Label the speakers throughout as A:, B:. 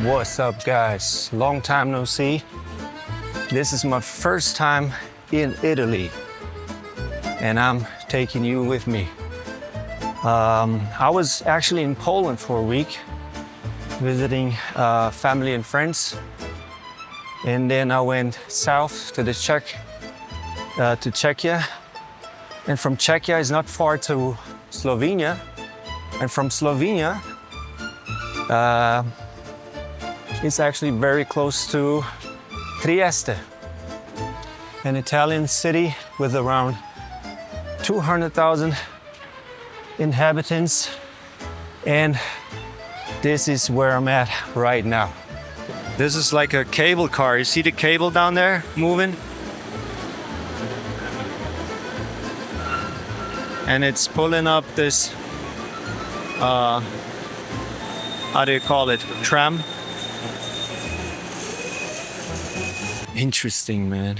A: What's up, guys? Long time no see. This is my first time in Italy, and I'm taking you with me. I was actually in Poland for a week, visiting family and friends, and then I went south to Czechia, and from Czechia is not far to Slovenia, and from Slovenia it's actually very close to Trieste, an Italian city with around 200,000 inhabitants, and this is where I'm at right now. This is like a cable car. You see the cable down there moving? And it's pulling up this, how do you call it? Tram? Interesting, man.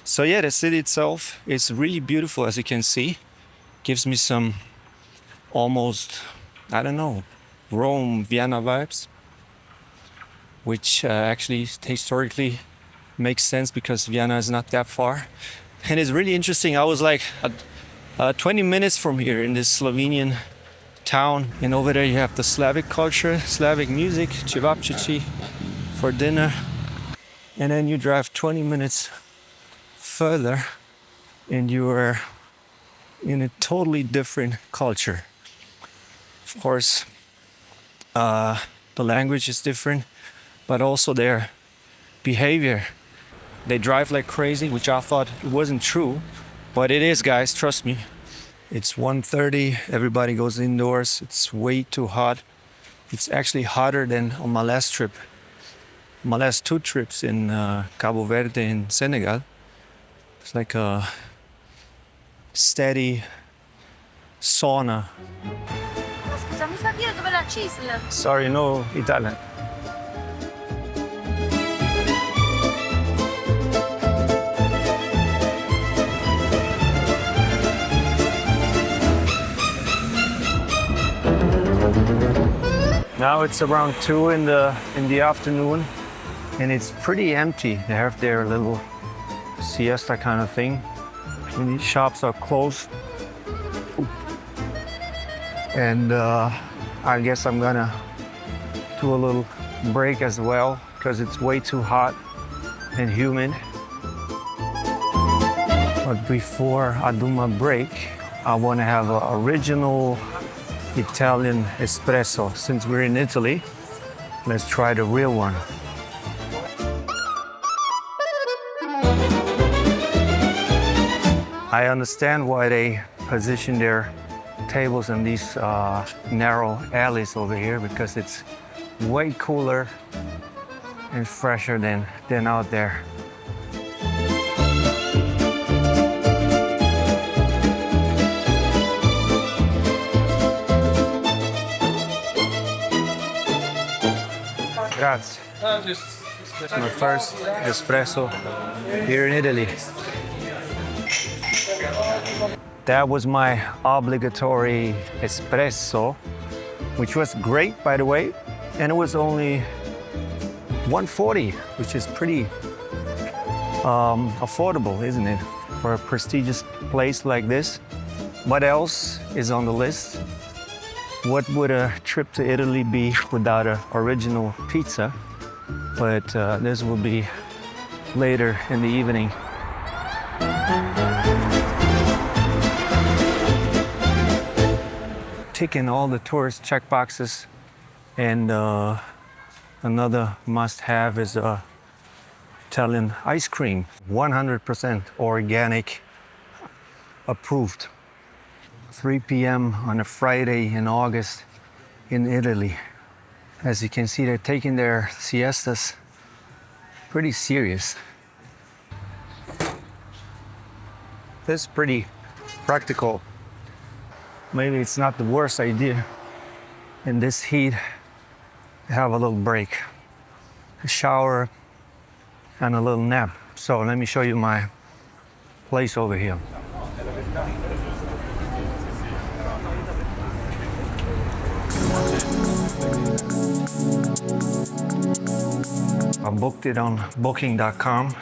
A: So yeah, the city itself is really beautiful, as you can see. Gives me some almost, I don't know, Rome, Vienna vibes, which actually historically makes sense because Vienna is not that far. And it's really interesting. I was like 20 minutes from here in this Slovenian town, and over there you have the Slavic culture, Slavic music, cevapcici for dinner. And then you drive 20 minutes further and you are in a totally different culture. Of course, the language is different, but also their behavior. They drive like crazy, which I thought wasn't true, but it is, guys, trust me. It's 1:30, everybody goes indoors, it's way too hot. It's actually hotter than on my last trip. My last two trips in Cabo Verde in Senegal. It's like a steady sauna.
B: Scusa, mi sa dire dove la CISL?
A: Sorry, no Italian. Now it's around 2 in the afternoon, and it's pretty empty. They have their little siesta kind of thing. And these shops are closed. And I guess I'm gonna do a little break as well because it's way too hot and humid. But before I do my break, I want to have an original Italian espresso. Since we're in Italy, let's try the real one. I understand why they position their tables in these narrow alleys over here, because it's way cooler and fresher than out there. Grazie. It's my first espresso here in Italy. That was my obligatory espresso, which was great, by the way, and it was only $1.40, which is pretty affordable, isn't it, for a prestigious place like this? What else is on the list? What would a trip to Italy be without an original pizza? But this will be later in the evening. Ticking all the tourist check boxes, and another must-have is Italian ice cream, 100% organic, approved. 3 p.m. on a Friday in August in Italy. As you can see, they're taking their siestas pretty serious. This is pretty practical. Maybe it's not the worst idea in this heat to have a little break, a shower, and a little nap. So let me show you my place over here. I booked it on booking.com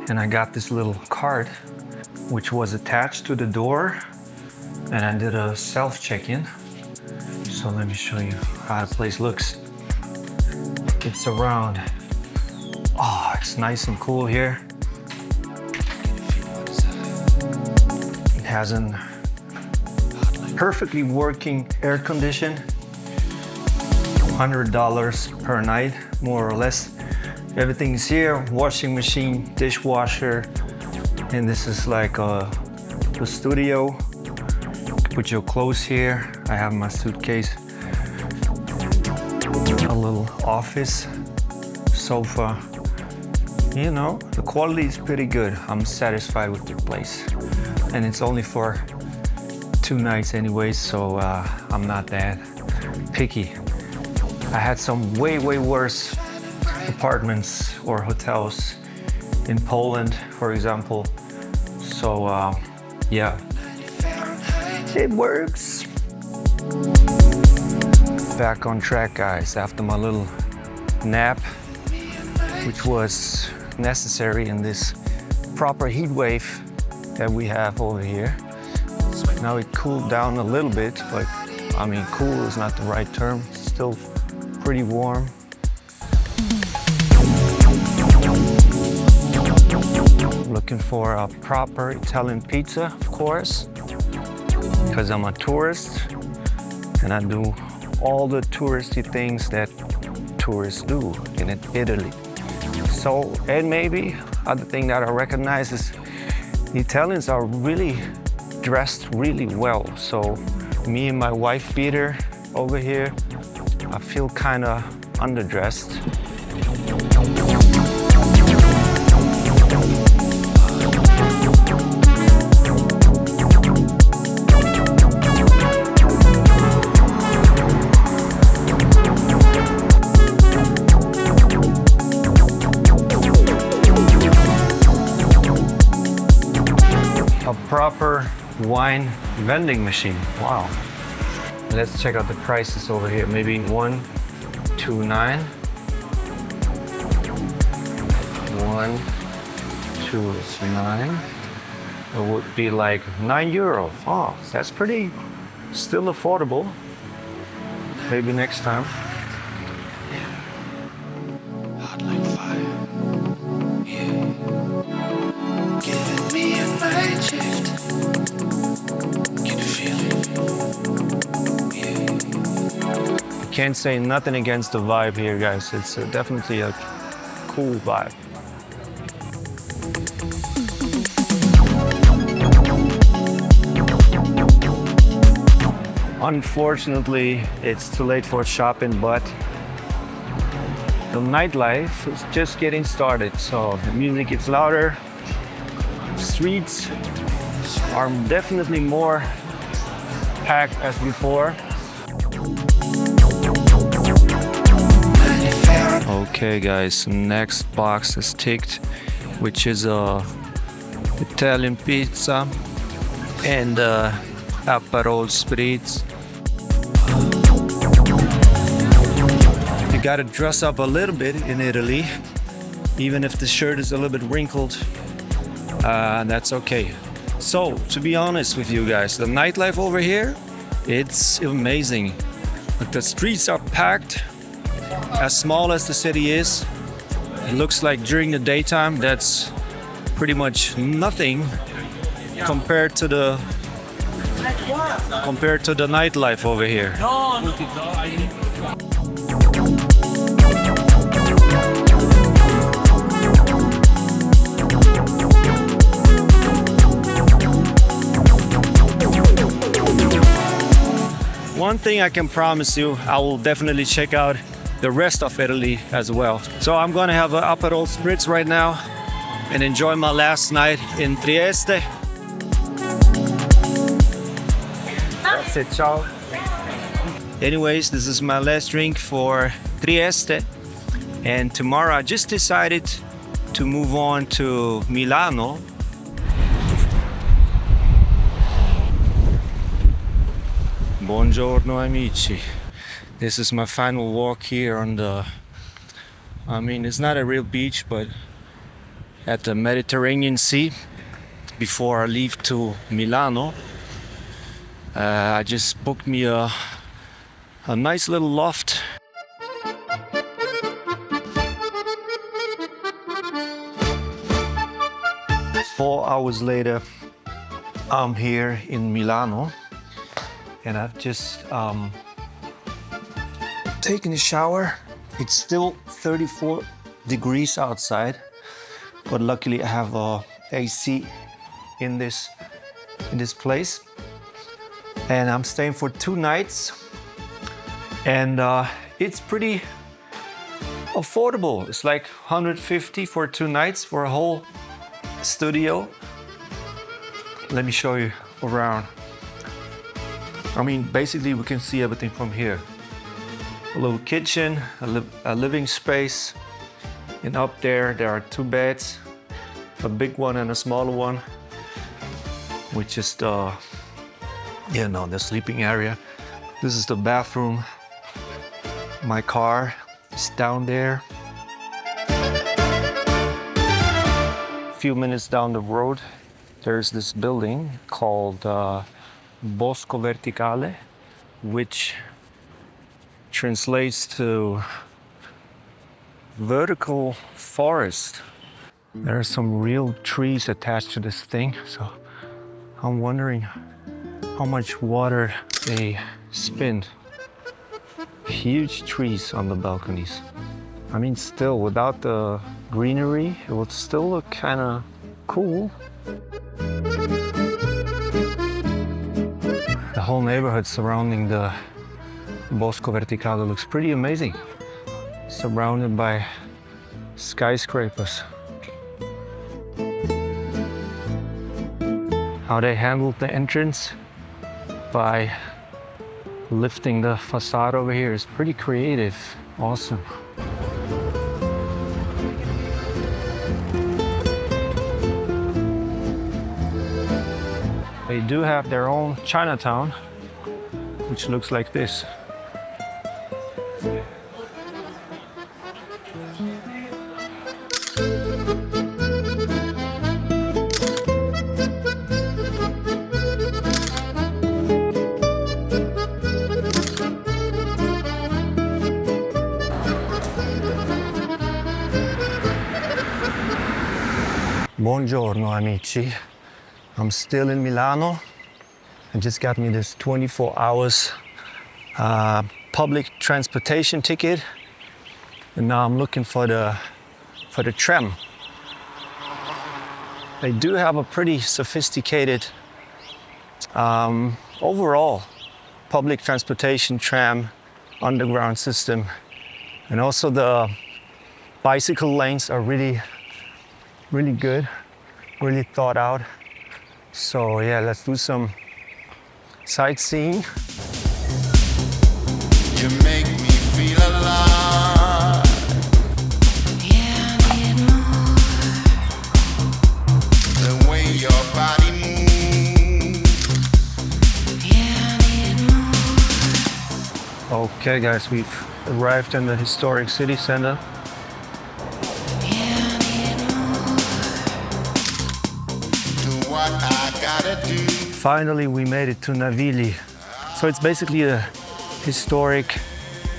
A: and I got this little card which was attached to the door, and I did a self check-in. So let me show you how the place looks. It's around, oh, it's nice and cool here. It has a perfectly working air condition. $100 per night, more or less. Everything's here, washing machine, dishwasher, and this is like the studio. Put your clothes here. I have my suitcase. A little office, sofa. You know, the quality is pretty good. I'm satisfied with the place. And it's only for 2 nights anyway, so I'm not that picky. I had some way worse apartments or hotels in Poland, for example. So yeah, it works. Back on track, guys, after my little nap, which was necessary in this proper heat wave that we have over here. Now it cooled down a little bit, but I mean, cool is not the right term. It's still pretty warm. Looking for a proper Italian pizza, of course, because I'm a tourist and I do all the touristy things that tourists do in Italy. So, and maybe other thing that I recognize is the Italians are really dressed really well. So me and my wife beater over here, I feel kind of underdressed. A proper wine vending machine. Wow. Let's check out the prices over here. Maybe 129. 129. It would be like €9. Oh, that's pretty still affordable. Maybe next time. Hot like fire. Yeah. Giving me a night shift. Can you feel it? Yeah. I can't say nothing against the vibe here, guys. It's definitely a cool vibe. Unfortunately, it's too late for shopping, but the nightlife is just getting started. So the music gets louder. Streets are definitely more packed as before. Okay, guys, next box is ticked, which is a Italian pizza and Aperol spritz. You gotta dress up a little bit in Italy, even if the shirt is a little bit wrinkled. That's okay. So, to be honest with you guys, the nightlife over here, it's amazing. But the streets are packed. As small as the city is, it looks like during the daytime, that's pretty much nothing compared to the nightlife over here. One thing I can promise you, I will definitely check out the rest of Italy as well. So I'm gonna have an Aperol spritz right now and enjoy my last night in Trieste. That's it, ciao. Anyways, this is my last drink for Trieste, and tomorrow I just decided to move on to Milano. Buongiorno amici. This is my final walk here on I mean, it's not a real beach, but at the Mediterranean Sea. Before I leave to Milano, I just booked me a nice little loft. Four hours later, I'm here in Milano, and I've just taken a shower. It's still 34 degrees outside, but luckily I have a AC in this place, and I'm staying for 2 nights, and it's pretty affordable. It's like 150 for 2 nights for a whole studio. Let me show you around. I mean, basically we can see everything from here. A little kitchen, a living space, and up there are 2 beds, a big one and a smaller one, which is the sleeping area. This is the bathroom. My car is down there. A few minutes down the road, there's this building called Bosco Verticale, which translates to vertical forest. There are some real trees attached to this thing, so I'm wondering how much water they spend. Huge trees on the balconies. I mean, still, without the greenery, it would still look kind of cool. The whole neighborhood surrounding the Bosco Verticale looks pretty amazing. Surrounded by skyscrapers. How they handled the entrance by lifting the facade over here is pretty creative. Awesome. They do have their own Chinatown, which looks like this. Buongiorno amici. I'm still in Milano. I just got me this 24 hours public transportation ticket, and now I'm looking for the tram. They do have a pretty sophisticated overall public transportation tram underground system, and also the bicycle lanes are really good, really thought out. So yeah, let's do some sightseeing.
C: You make me feel alive. Yeah, I need more. The way your body moves. Yeah, I need more.
A: Okay guys, we've arrived in the historic city center. Finally, we made it to Navili. So it's basically a historic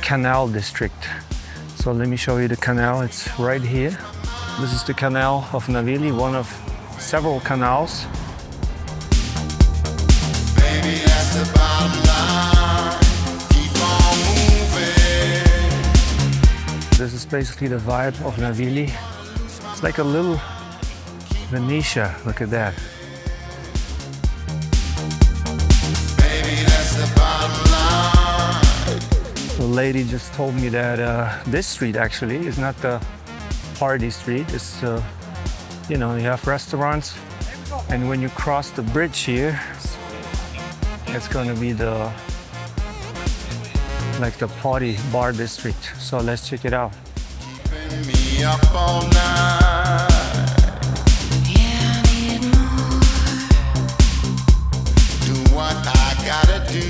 A: canal district. So let me show you the canal. It's right here. This is the canal of Navili, one of several canals.
C: Baby, that's the bottom line. Keep on moving.
A: This is basically the vibe of Navili. It's like a little Venetia. Look at that. The lady just told me that this street actually is not the party street. It's, you have restaurants, and when you cross the bridge here, it's going to be the party bar district. So let's check it out.
C: Keeping me up all night. Yeah, I need more. Do what I gotta do.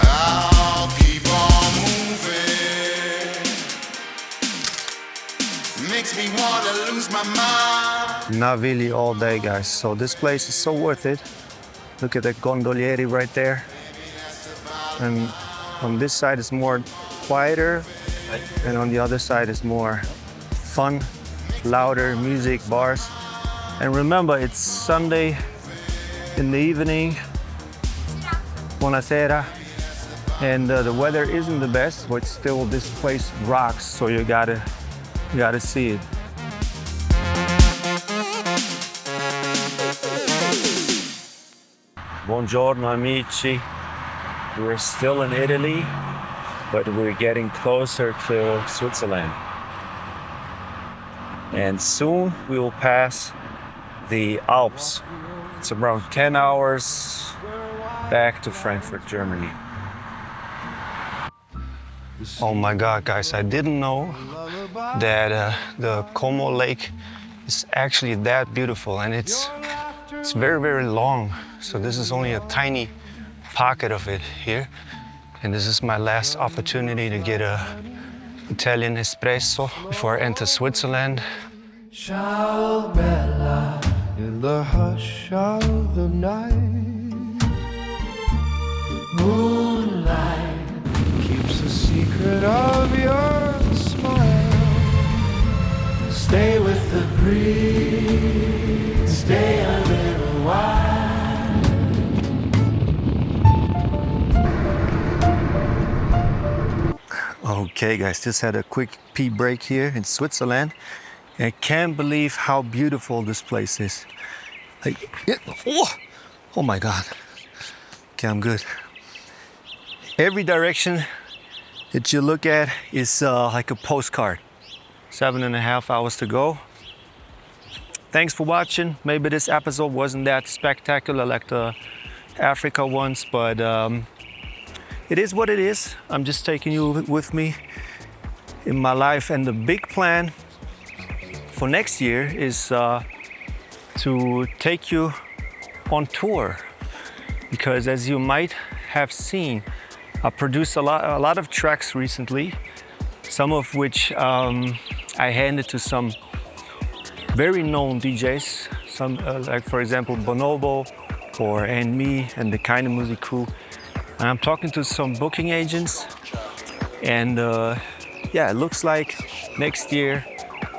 C: I'll keep on moving. to lose my mind.
A: Not really all day, guys. So this place is so worth it. Look at the gondolieri right there. And on this side is more quieter, and on the other side is more fun, louder music, bars. And remember, it's Sunday in the evening, buonasera, and the weather isn't the best, but still this place rocks, so you gotta see it. Buongiorno amici. We're still in Italy, but we're getting closer to Switzerland. And soon we will pass the Alps. It's around 10 hours back to Frankfurt, Germany. Oh my God, guys, I didn't know that the Como Lake is actually that beautiful, and it's very, very long. So this is only a tiny pocket of it here. And this is my last opportunity to get a Italian espresso before I enter Switzerland.
D: Ciao bella, in the hush of the night, moonlight keeps the secret of your smile. Stay with the breeze, stay a little while.
A: Okay, guys, just had a quick pee break here in Switzerland. And I can't believe how beautiful this place is. Like, oh my God. Okay, I'm good. Every direction that you look at is like a postcard. 7.5 hours to go. Thanks for watching. Maybe this episode wasn't that spectacular like the Africa ones, but it is what it is. I'm just taking you with me in my life, and the big plan for next year is to take you on tour, because as you might have seen, I produced a lot of tracks recently, some of which I handed to some very known DJs, some like for example Bonobo or and me and the Kind of Music crew. And I'm talking to some booking agents, and yeah, it looks like next year,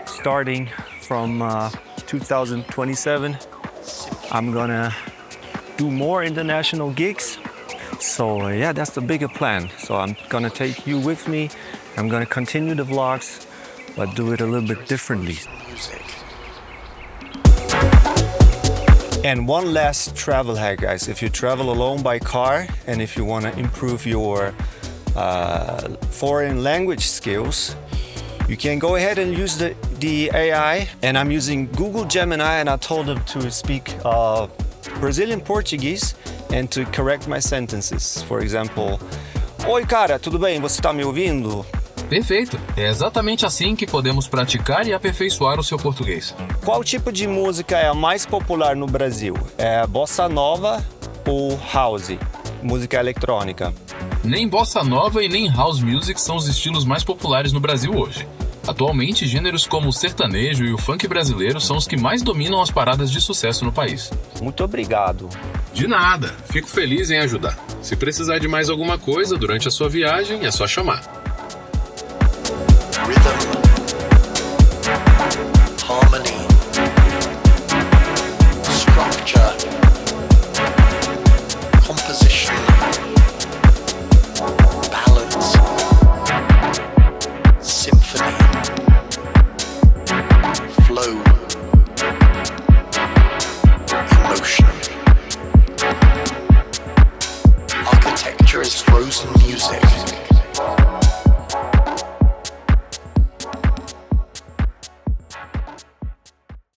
A: starting from 2027, I'm gonna do more international gigs. So yeah, that's the bigger plan. So I'm gonna take you with me. I'm gonna continue the vlogs, but do it a little bit differently. And one last travel hack, guys. If you travel alone by car, and if you want to improve your foreign language skills, you can go ahead and use the AI. And I'm using Google Gemini, and I told them to speak Brazilian Portuguese and to correct my sentences. For example, oi cara, tudo bem? Você está me ouvindo?
E: Perfeito! É exatamente assim que podemos praticar e aperfeiçoar o seu português.
A: Qual tipo de música é a mais popular no Brasil? É bossa nova ou house? Música eletrônica?
E: Nem bossa nova e nem house music são os estilos mais populares no Brasil hoje. Atualmente, gêneros como o sertanejo e o funk brasileiro são os que mais dominam as paradas de sucesso no país.
A: Muito obrigado.
E: De nada! Fico feliz em ajudar. Se precisar de mais alguma coisa durante a sua viagem, é só chamar.
C: Rhythm, harmony, structure, composition, balance, symphony, flow, emotion. Architecture is frozen music.